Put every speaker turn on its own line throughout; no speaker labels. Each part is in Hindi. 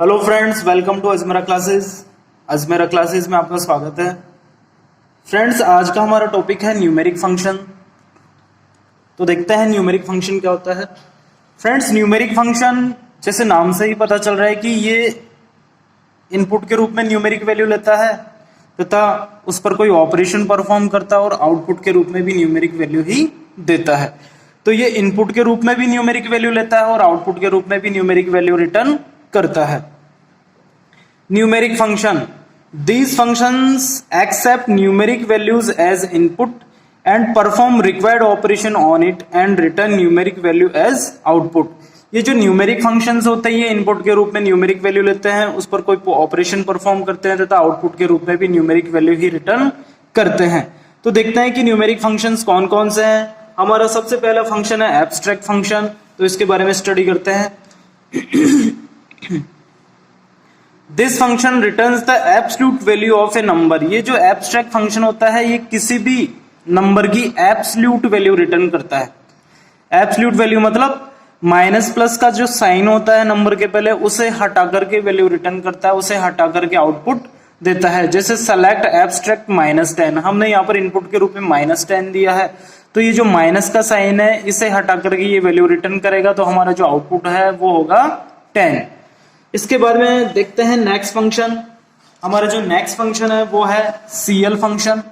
Hello friends, welcome to Ajmera classes. Ajmera classes में आपका स्वागत है। फ्रेंड्स, आज का हमारा टॉपिक है न्यूमेरिक फंक्शन। तो देखते हैं न्यूमेरिक फंक्शन क्या होता है। फ्रेंड्स, न्यूमेरिक फंक्शन जैसे नाम से ही पता चल रहा है कि ये इनपुट के रूप में न्यूमेरिक वैल्यू लेता है तथा उस पर कोई ऑपरेशन परफॉर्म करता है और आउटपुट के रूप में भी न्यूमेरिक वैल्यू ही देता है। तो ये इनपुट के रूप में भी न्यूमेरिक वैल्यू लेता है और आउटपुट के रूप में भी न्यूमेरिक वैल्यू रिटर्न करता है। Numeric function, these functions accept numeric values as input and perform required operation on it and return numeric value as output। ये जो न्यूमेरिक फंक्शंस होते हैं ये इनपुट के रूप में न्यूमेरिक वैल्यू लेते हैं, उस पर कोई ऑपरेशन परफॉर्म करते हैं तथा आउटपुट के रूप में भी न्यूमेरिक वैल्यू ही रिटर्न करते हैं। तो देखते हैं कि न्यूमेरिक फंक्शंस कौन कौन से हैं। हमारा सबसे पहला फंक्शन है एब्स्ट्रैक्ट फंक्शन, तो इसके बारे में स्टडी करते हैं। This function returns the absolute value of a number. ये जो एब्स्ट्रैक्ट फंक्शन होता है ये किसी भी नंबर की एब्सोल्यूट वैल्यू रिटर्न करता है। एब्सोल्यूट वैल्यू मतलब माइनस प्लस का जो साइन होता है नंबर के पहले उसे हटा करके वैल्यू रिटर्न करता है, उसे हटा करके आउटपुट देता है। जैसे सेलेक्ट एब्स्ट्रैक्ट -10, हमने यहाँ पर इनपुट के रूप में -10 दिया है, तो ये जो माइनस का साइन है इसे हटा करके ये वैल्यू रिटर्न करेगा, तो हमारा जो आउटपुट है वो होगा 10। इसके बाद में देखते हैं नेक्स्ट फंक्शन। हमारा जो नेक्स्ट फंक्शन है वो है CL function.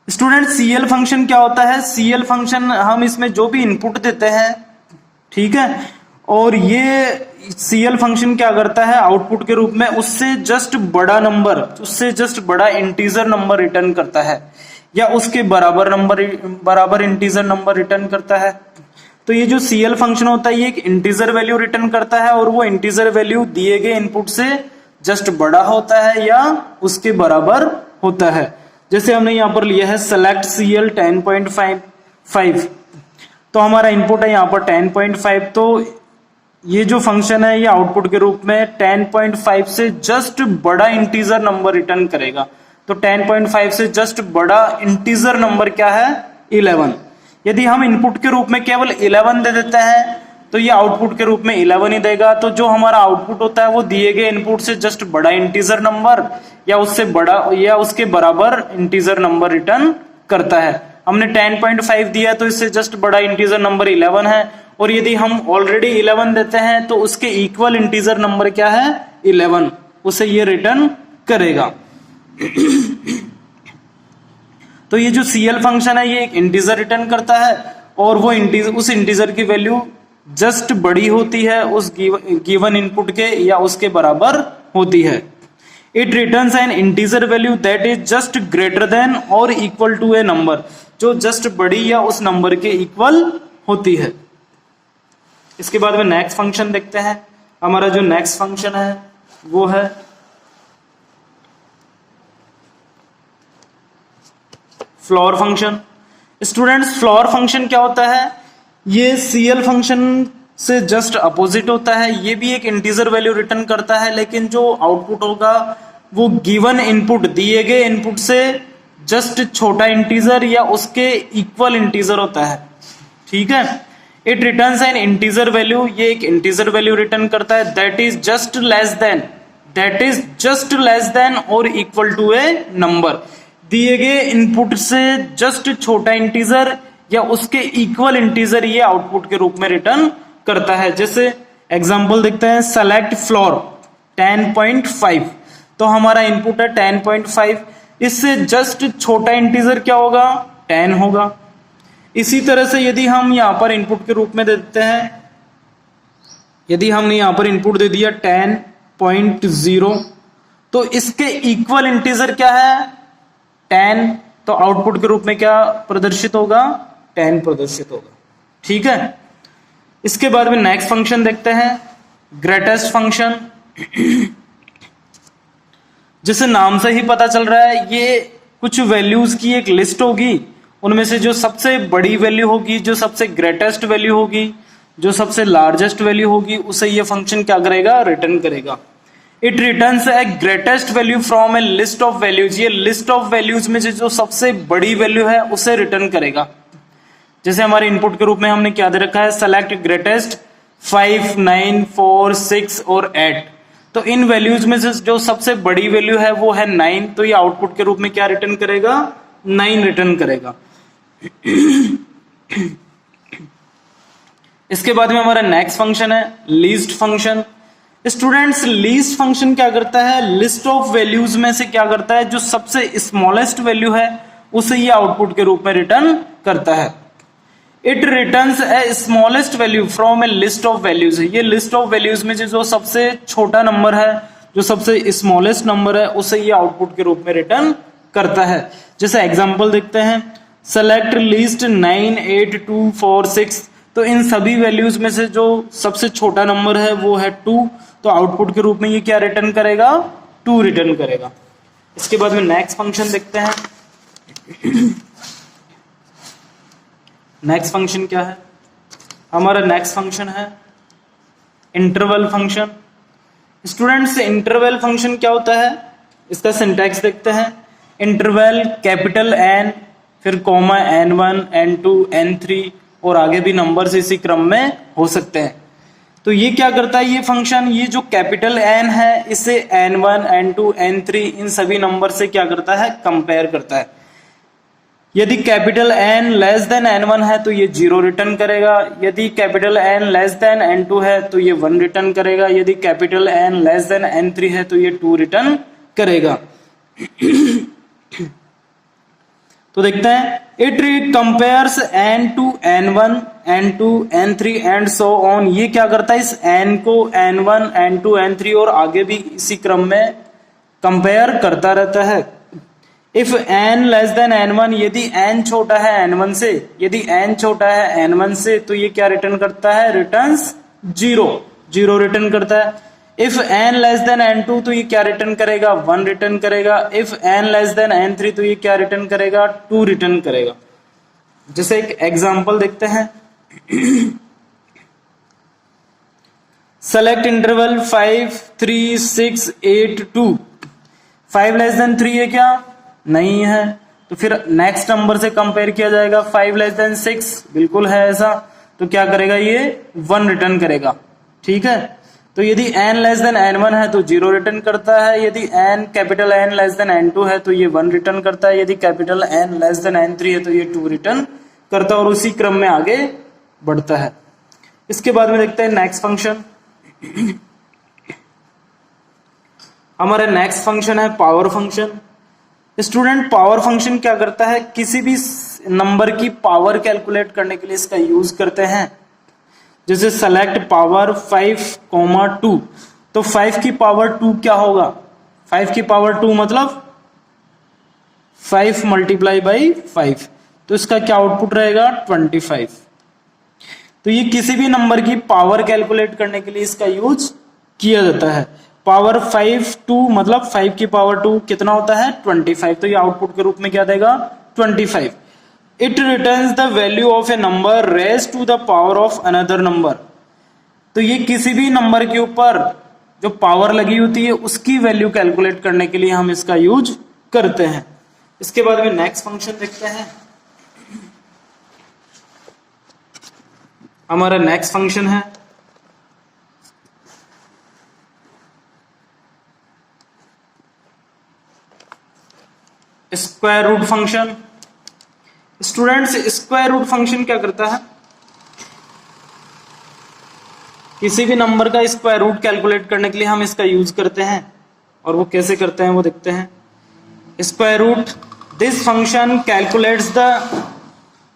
Student, CL function क्या होता है? CL फंक्शन हम इसमें जो भी इनपुट देते हैं, ठीक है, और ये CL फंक्शन क्या करता है आउटपुट के रूप में उससे जस्ट बड़ा नंबर, उससे जस्ट बड़ा इंटीजर नंबर रिटर्न करता है या उसके बराबर इंटीजर नंबर रिटर्न करता है। तो ये जो CL फंक्शन होता है ये एक इंटीजर वैल्यू रिटर्न करता है और वो इंटीजर वैल्यू दिए गए इनपुट से जस्ट बड़ा होता है या उसके बराबर होता है। जैसे हमने यहाँ पर लिया है सेलेक्ट CL 10.5, तो हमारा इनपुट है यहाँ पर 10.5, तो ये जो फंक्शन है ये आउटपुट के रूप में 10.5 से जस्ट बड़ा इंटीजर नंबर रिटर्न करेगा। तो 10.5 से जस्ट बड़ा इंटीजर नंबर क्या है? 11। यदि हम इनपुट के रूप में केवल 11 दे देते हैं तो ये आउटपुट के रूप में 11 ही देगा। तो जो हमारा आउटपुट होता है वो दिए गए इनपुट से जस्ट बड़ा इंटीजर नंबर या उससे बड़ा या उसके बराबर इंटीजर नंबर रिटर्न करता है। हमने 10.5 दिया तो इससे जस्ट बड़ा इंटीजर नंबर 11 है, और यदि हम ऑलरेडी 11 देते हैं तो उसके इक्वल इंटीजर नंबर क्या है? 11, उसे ये रिटर्न करेगा। तो ये जो CL फंक्शन है ये एक इंटीजर रिटर्न करता है और वो उस इंटीजर की वैल्यू जस्ट बड़ी होती है उस गिवन इनपुट के या उसके बराबर होती है। It returns N integer value that is just greater than और इक्वल टू ए नंबर, जो जस्ट बड़ी या उस नंबर के इक्वल होती है। इसके बाद में नेक्स्ट फंक्शन देखते हैं। हमारा जो नेक्स्ट फंक्शन है वो है floor function. Students, floor function क्या होता है? ये CL फंक्शन से जस्ट अपोजिट होता है। ये भी एक इंटीजर वैल्यू रिटर्न करता है, लेकिन जो आउटपुट होगा वो गिवन इनपुट, दिए गए इनपुट से जस्ट छोटा इंटीजर या उसके इक्वल इंटीजर होता है, ठीक है। It returns N integer value, ये एक इंटीजर वैल्यू रिटर्न करता है that is just less than और इक्वल टू ए नंबर। दिए गए इनपुट से जस्ट छोटा इंटीजर या उसके इक्वल इंटीजर ये आउटपुट के रूप में रिटर्न करता है। जैसे एग्जांपल देखते हैं, सेलेक्ट फ्लोर 10.5, तो हमारा इनपुट है 10.5, इससे जस्ट छोटा इंटीजर क्या होगा? 10 होगा। इसी तरह से यदि हम यहां पर इनपुट के रूप में दे देते हैं, यदि हमने यहां पर इनपुट दे दिया 10.0, तो इसके इक्वल इंटीजर क्या है? 10, तो आउटपुट के रूप में क्या प्रदर्शित होगा? 10 प्रदर्शित होगा, ठीक है। इसके बाद में नेक्स्ट फंक्शन देखते हैं, ग्रेटेस्ट फंक्शन। जैसे नाम से ही पता चल रहा है ये कुछ वैल्यूज की एक लिस्ट होगी, उनमें से जो सबसे बड़ी वैल्यू होगी, जो सबसे ग्रेटेस्ट वैल्यू होगी, जो सबसे लार्जेस्ट वैल्यू होगी, उसे ये फंक्शन क्या करेगा? रिटर्न करेगा। It returns a greatest value from A list of values, ये लिस्ट ऑफ वैल्यूज में से जो सबसे बड़ी वैल्यू है उसे रिटर्न करेगा। जैसे हमारे इनपुट के रूप में हमने क्या दे रखा है? सेलेक्ट ग्रेटेस्ट 5, 9, 4, 6 और 8। तो इन वैल्यूज में से जो सबसे बड़ी वैल्यू है वो है 9, तो ये आउटपुट के रूप में क्या रिटर्न करेगा? 9 रिटर्न करेगा। इसके बाद में हमारा नेक्स्ट फंक्शन है least function. Students, least function क्या करता है? लिस्ट ऑफ वैल्यूज में से क्या करता है? जो सबसे स्मॉलेस्ट वैल्यू है उसे ये आउटपुट के रूप में रिटर्न करता है। It returns A smallest value from A list of values. ये लिस्ट ऑफ वैल्यूज में से जो सबसे छोटा नंबर है, जो सबसे स्मॉलेस्ट नंबर है, उसे ये आउटपुट के रूप में रिटर्न करता है। जैसे एग्जांपल देखते हैं, सेलेक्ट लिस्ट 9, 8, 2, 4, 6। तो इन सभी वैल्यूज में से जो सबसे छोटा नंबर है वो है 2, तो आउटपुट के रूप में ये क्या रिटर्न करेगा? 2 रिटर्न करेगा। इसके बाद में नेक्स्ट फंक्शन देखते हैं। नेक्स्ट फंक्शन क्या है? हमारा नेक्स्ट फंक्शन है interval function. Students, interval function क्या होता है? इसका सिंटैक्स देखते हैं। इंटरवल कैपिटल एन, फिर कॉमा n1, n2, n3 और आगे भी नंबर्स इसी क्रम में हो सकते हैं। तो ये क्या करता है? ये फंक्शन, ये जो कैपिटल n है इसे n1, n2, n3 इन सभी नंबर से क्या करता है? कंपेयर करता है। यदि capital N less than n1 है तो ये 0 रिटर्न करेगा। यदि capital N less than n2 है तो ये 1 रिटर्न करेगा। यदि capital N less than n3 है तो ये 2 रिटर्न करेगा। तो देखते हैं, it compares n to n1, n2, n3 and so on. ये क्या करता है? इस n को n1, n2, n3 और आगे भी इसी क्रम में कंपेयर करता रहता है। If n less than n1, यदि n छोटा है n1 से, यदि n छोटा है n1 से, तो ये क्या रिटर्न करता है? रिटर्न्स 0, 0 रिटर्न करता है। If n less than n2, तो ये क्या रिटर्न करेगा? 1 रिटर्न करेगा। If n less than n3, तो ये क्या रिटर्न करेगा? 2 रिटर्न करेगा। जैसे एक एग्जांपल देखते हैं। Select interval 5, 3, 6, 8, 2। 5 लेस देन 3 है क्या? नहीं है। तो फिर नेक्स्ट नंबर से कंपेयर किया जाएगा। 5 लेस देन 6 बिल्कुल है ऐसा, तो क्या करेगा? ये 1 रिटर्न करेगा। ठीक है। तो यदि n लेस देन n1 है तो 0 रिटर्न करता है। यदि n capital N less than n2 है तो ये 1 रिटर्न करता है। यदि capital N less than n3 है तो ये 2 रिटर्न करता है और उसी क्रम में आगे बढ़ता है। इसके बाद में देखते हैं नेक्स्ट फंक्शन। हमारा नेक्स्ट फंक्शन है power function. Student, power function क्या करता है? किसी भी नंबर की पावर कैलकुलेट करने के लिए इसका यूज करते हैं। जैसे सेलेक्ट पावर 5, 2। तो 5 की पावर 2 क्या होगा? 5 की पावर 2 मतलब 5 मल्टीप्लाई बाई 5। तो इसका क्या आउटपुट रहेगा? 25। तो ये किसी भी नंबर की पावर कैलकुलेट करने के लिए इसका यूज किया जाता है। पावर 5, 2 मतलब 5 की पावर 2 कितना होता है? 25। तो ये आउटपुट के रूप में क्या देगा? 25। It returns the value of a number raise to the power of another number. तो ये किसी भी नंबर के ऊपर जो पावर लगी होती है उसकी वैल्यू कैलकुलेट करने के लिए हम इसका यूज करते हैं। इसके बाद में नेक्स्ट फंक्शन देखते हैं। हमारा नेक्स्ट फंक्शन है square root function. Students, square root function क्या करता है? किसी भी नंबर का स्क्वायर रूट कैलकुलेट करने के लिए हम इसका यूज करते हैं। और वो कैसे करते हैं वो देखते हैं। Square root, this function calculates the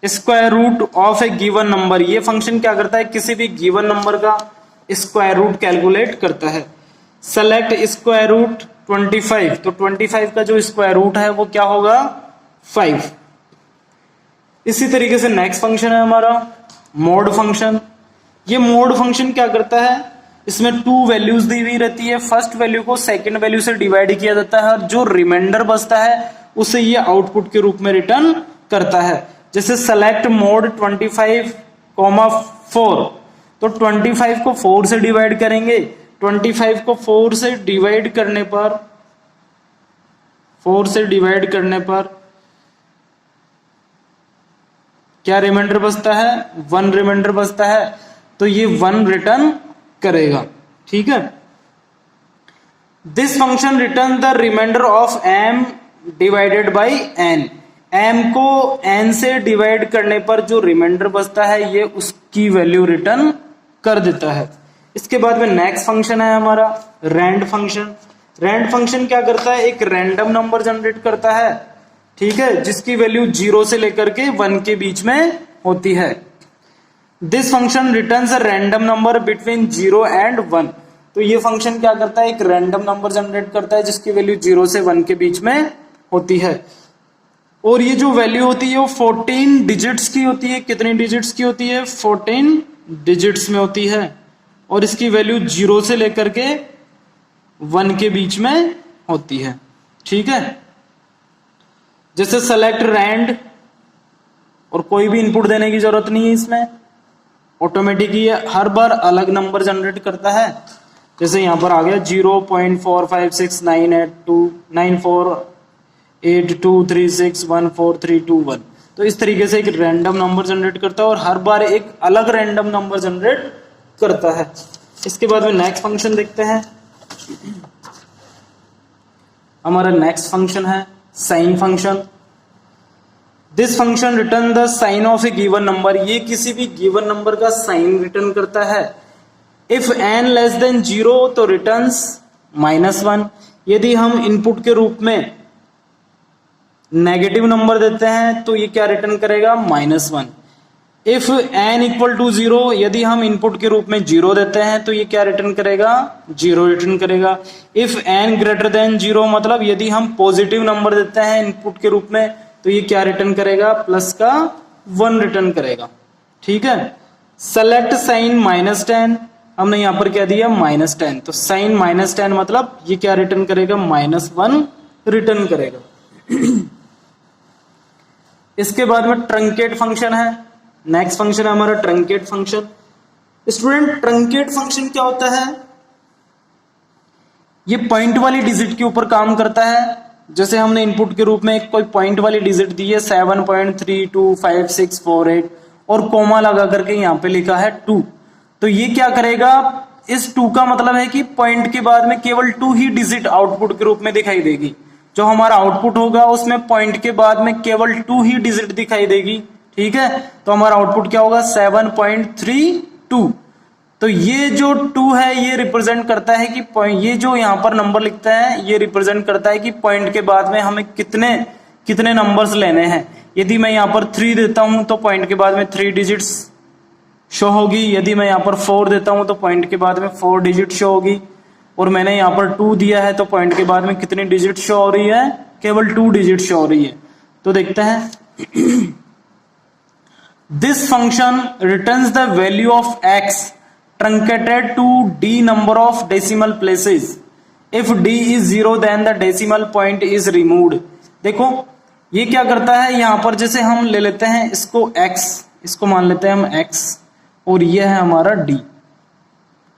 square root of a given number. ये फंक्शन क्या करता है? किसी भी गिवन नंबर का स्क्वायर रूट कैलकुलेट करता है। Select square root 25। तो 25 का जो स्क्वायर रूट है वो क्या होगा? 5। इसी तरीके से नेक्स्ट फंक्शन है हमारा मोड फंक्शन। ये मोड फंक्शन क्या करता है? इसमें 2 वैल्यूज दी हुई रहती है। फर्स्ट वैल्यू को सेकंड वैल्यू से डिवाइड किया जाता है और जो रिमाइंडर बचता है उसे ये आउटपुट के रूप में रिटर्न करता है। जैसे सेलेक्ट मोड 25, 4। तो 25 को 4 से डिवाइड करेंगे। 25 को 4 से डिवाइड करने पर क्या रिमाइंडर बचता है? 1 रिमाइंडर बचता है। तो ये 1 रिटर्न करेगा। ठीक है, this function return the remainder of m divided by n। m को n से डिवाइड करने पर जो रिमाइंडर बचता है ये उसकी वैल्यू रिटर्न कर देता है। इसके बाद में नेक्स्ट फंक्शन है हमारा रैंड फंक्शन। रैंड फंक्शन क्या करता है, एक रैंडम नंबर जनरेट करता है, ठीक है, जिसकी वैल्यू 0 से लेकर के 1 के बीच में होती है। This function returns a random number between 0 and 1। तो ये फंक्शन क्या करता है, एक रैंडम नंबर जनरेट करता है जिसकी वैल्यू 0 से 1 के बीच में होती है। और ये जो वैल्यू होती है वो 14 डिजिट्स की होती है। कितनी डिजिट्स की होती है, 14 डिजिट्स में होती है। और इसकी वैल्यू 0 से लेकर के 1 के बीच में होती है। ठीक है, जैसे सेलेक्ट रैंड, और कोई भी इनपुट देने की जरूरत नहीं है, इसमें ऑटोमेटिक ये हर बार अलग नंबर जनरेट करता है। जैसे यहां पर आ गया 0.4569829482361431। तो इस तरीके से एक रैंडम नंबर जनरेट करता है और हर बार एक अलग रैंडम नंबर जनरेट करता है। इसके बाद में नेक्स्ट फंक्शन देखते हैं। हमारा नेक्स्ट फंक्शन है sine function. This function return the sine of a given number. ये किसी भी गिवन नंबर का साइन रिटर्न करता है। इफ n लेस देन 0 तो रिटर्न्स -1। यदि हम इनपुट के रूप में नेगेटिव नंबर देते हैं तो ये क्या रिटर्न करेगा, -1। इफ n इक्वल टू 0, यदि हम इनपुट के रूप में 0 देते हैं तो ये क्या रिटर्न करेगा, 0 रिटर्न करेगा। इफ n ग्रेटर देन 0, मतलब यदि हम पॉजिटिव नंबर देते हैं इनपुट के रूप में तो ये क्या रिटर्न करेगा, प्लस का 1 रिटर्न करेगा। ठीक है, सेलेक्ट साइन -10, हमने यहां पर क्या दिया, -10। तो साइन -10 मतलब ये क्या रिटर्न करेगा, -1 रिटर्न करेगा। इसके बाद में ट्रंकेट फंक्शन है। नेक्स्ट फंक्शन है हमारा truncate function. Student, truncate function क्या होता है, ये पॉइंट वाली डिजिट के ऊपर काम करता है। जैसे हमने इनपुट के रूप में एक कोई पॉइंट वाली डिजिट दी है 7.325648 और कोमा लगा करके यहां पे लिखा है 2। तो ये क्या करेगा, इस 2 का मतलब है कि पॉइंट के बाद में केवल 2 ही डिजिट आउटपुट के रूप में दिखाई देगी। जो हमारा आउटपुट होगा उसमें पॉइंट के बाद में केवल 2 ही डिजिट दिखाई देगी। ठीक है, तो हमारा आउटपुट क्या होगा, 7.32। तो ये जो 2 है ये रिप्रेजेंट करता है कि ये जो यहाँ पर नंबर लिखता है ये रिप्रेजेंट करता है कि पॉइंट के बाद में हमें कितने कितने नंबर्स लेने हैं। यदि मैं यहाँ पर 3 देता हूं तो पॉइंट के बाद में 3 डिजिट्स शो होगी। यदि मैं यहाँ पर 4 देता हूं तो पॉइंट के बाद में 4 डिजिट शो होगी। और मैंने यहाँ पर 2 दिया है तो पॉइंट के बाद में कितनी डिजिट शो हो रही है, केवल 2 डिजिट शो हो रही है। तो देखते हैं, this function returns the value of x truncated to d number of decimal places. If d is 0 then the decimal point is removed. देखो ये क्या करता है, यहां पर जैसे हम ले लेते हैं इसको x, इसको मान लेते हैं हम x, और ये है हमारा d।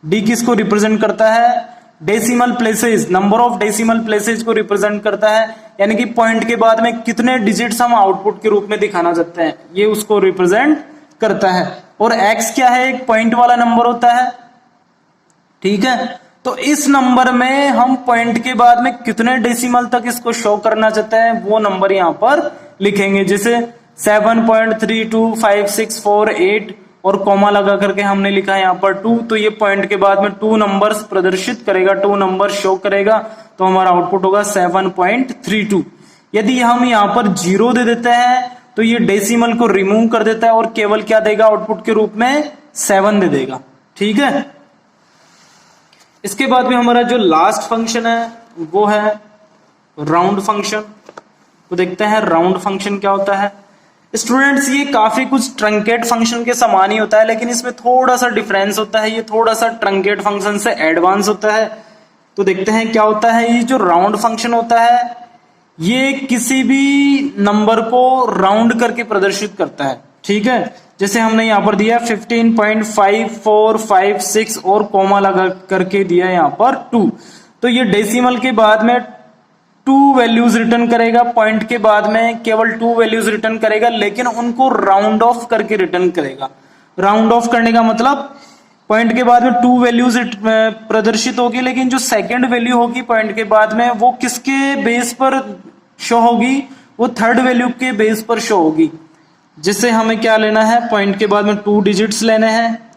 d किसको रिप्रेजेंट करता है, decimal places, number of decimal places को रिप्रेजेंट करता है। यानी कि पॉइंट के बाद में कितने डिजिट्स हम आउटपुट के रूप में दिखाना चाहते हैं ये उसको रिप्रेजेंट करता है। और x क्या है, एक पॉइंट वाला नंबर होता है। ठीक है, तो इस नंबर में हम पॉइंट के बाद में कितने डेसिमल तक इसको शो करना चाहते हैं वो नंबर यहां पर लिखेंगे। जैसे 7.325648 और कॉमा लगा करके हमने लिखा है यहां पर 2, तो ये पॉइंट के बाद में 2 नंबर्स प्रदर्शित करेगा, 2 नंबर शो करेगा। तो हमारा आउटपुट होगा 7.32। यदि हम यहां पर 0 दे देते हैं तो ये डेसिमल को रिमूव कर देता है और केवल क्या देगा, आउटपुट के रूप में 7 दे देगा। ठीक है, इसके बाद में हमारा जो लास्ट फंक्शन है वो है राउंड फंक्शन। तो देखते हैं राउंड फंक्शन क्या होता है। स्टूडेंट्स, ये काफी कुछ ट्रंकेट फंक्शन के समान ही होता है, लेकिन इसमें थोड़ा सा डिफरेंस होता है। ये थोड़ा सा ट्रंकेट फंक्शन से एडवांस होता है। तो देखते हैं क्या होता है। ये जो राउंड फंक्शन होता है ये किसी भी नंबर को राउंड करके प्रदर्शित करता है। ठीक है, जैसे हमने यहां पर दिया 15.5456 और कोमा लगा करके दिया यहां पर 2। तो ये डेसिमल के बाद में 2 वैल्यूज रिटर्न करेगा, पॉइंट के बाद में केवल 2 वैल्यूज रिटर्न करेगा, लेकिन उनको राउंड ऑफ करके रिटर्न करेगा। राउंड ऑफ करने का मतलब पॉइंट के बाद में 2 वैल्यूज प्रदर्शित होगी, लेकिन जो सेकंड वैल्यू होगी पॉइंट के बाद में वो किसके बेस पर शो होगी, वो थर्ड वैल्यू के बेस पर शो होगी। जिससे हमें क्या लेना है, पॉइंट के बाद में 2 डिजिट्स लेने हैं,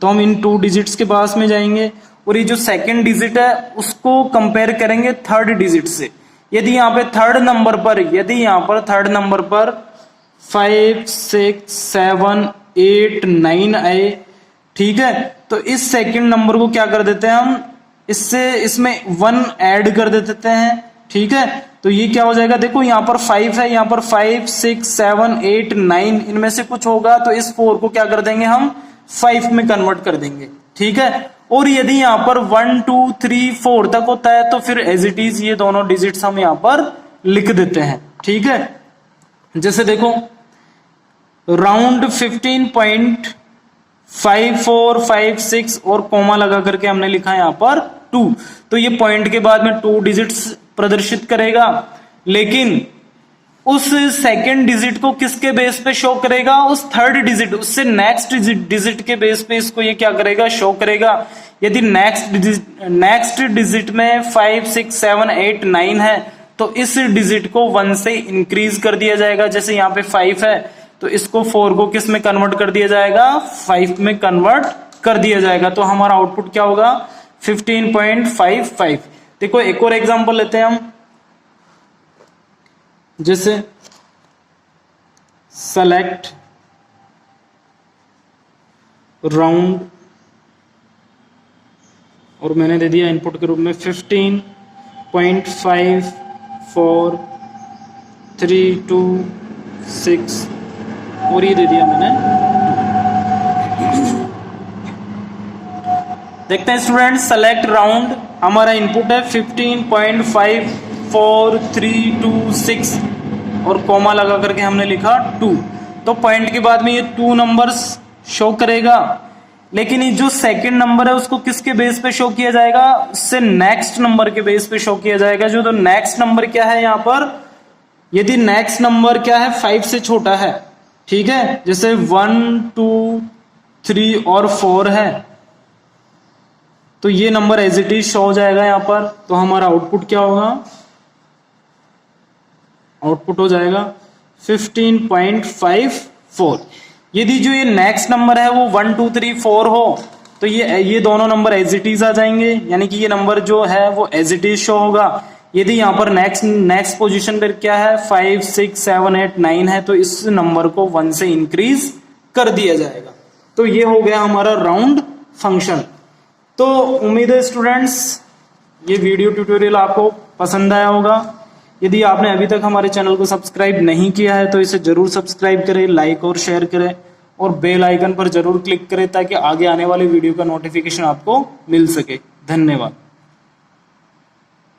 तो हम इन 2 डिजिट्स के पास में जाएंगे और ये जो सेकंड डिजिट है उसको कंपेयर करेंगे थर्ड डिजिट से। यदि यहाँ पे थर्ड नंबर पर 5 6 7 8 9 आए, ठीक है, तो इस सेकंड नंबर को क्या कर देते हैं हम, इसमें 1 ऐड कर देते हैं, ठीक है। तो ये क्या हो जाएगा, देखो यहाँ पर 5 है, यहाँ पर 5 6 7 8 9 इनमें से कुछ होगा, तो इस 4 को क्या कर देंगे हम 5 में कन्वर्ट कर देंगे, ठीक है। और यदि यहाँ पर 1 2 3 4 तक होता है तो फिर एज इट इज ये दोनों डिजिट्स हम यहाँ पर लिख देते हैं, ठीक है। जैसे देखो राउंड 15.5456 और कोमा लगा करके हमने लिखा है यहाँ पर 2, तो ये पॉइंट के बाद में 2 डिजिट्स प्रदर्शित करेगा, लेकिन उस सेकंड डिजिट को किसके बेस पे शो करेगा, उस थर्ड डिजिट, उससे नेक्स्ट डिजिट के बेस पे इसको ये क्या करेगा, शो करेगा। यदि नेक्स्ट डिजिट में 5 6 7 8 9 है तो इस डिजिट को 1 से इंक्रीज कर दिया जाएगा। जैसे यहाँ पे 5 है तो इसको 4 को किस में कन्वर्ट कर दिया जाएगा, 5 में कन्वर्ट कर दिया जाएगा। तो हमारा आउटपुट क्या होगा 15.55। देखो एक और एग्जांपल लेते हैं हम, जैसे सेलेक्ट राउंड और मैंने दे दिया इनपुट के रूप में 15.543226 और ये दे दिया मैंने। देखते हैं स्टूडेंट, सेलेक्ट राउंड हमारा इनपुट है 15.543226 और कोमा लगा करके हमने लिखा 2, तो पॉइंट के बाद में ये 2 नंबर्स शो करेगा, लेकिन ये जो सेकंड नंबर है उसको किसके बेस पे शो किया जाएगा, उससे नेक्स्ट नंबर के बेस पे शो किया जाएगा। जो तो नेक्स्ट नंबर क्या है यहाँ पर, यदि नेक्स्ट नंबर क्या है 5 से छोटा है, ठीक है, जैसे 1 2 3 और 4 है, तो ये number as it is show हो जाएगा यहाँ पर। तो हमारा आउटपुट क्या होगा, आउटपुट हो जाएगा 15.54। यदि जो ये नेक्स्ट नंबर है वो 1 2 3 4 हो तो ये दोनों नंबर एज इट इज आ जाएंगे, यानी कि ये नंबर जो है वो एज इट इज शो होगा। यदि यहाँ पर नेक्स्ट पोजीशन पर क्या है 5 6 7 8 9 है तो इस नंबर को 1 से इंक्रीज कर दिया जाएगा। तो ये हो गया हमारा राउंड फंक्शन। तो उम्मीद है स्टूडेंट्स ये वीडियो ट्यूटोरियल आपको पसंद आया होगा। यदि आपने अभी तक हमारे चैनल को सब्सक्राइब नहीं किया है तो इसे जरूर सब्सक्राइब करें, लाइक और शेयर करें और बेल आइकन पर जरूर क्लिक करें ताकि आगे आने वाली वीडियो का नोटिफिकेशन आपको मिल सके। धन्यवाद।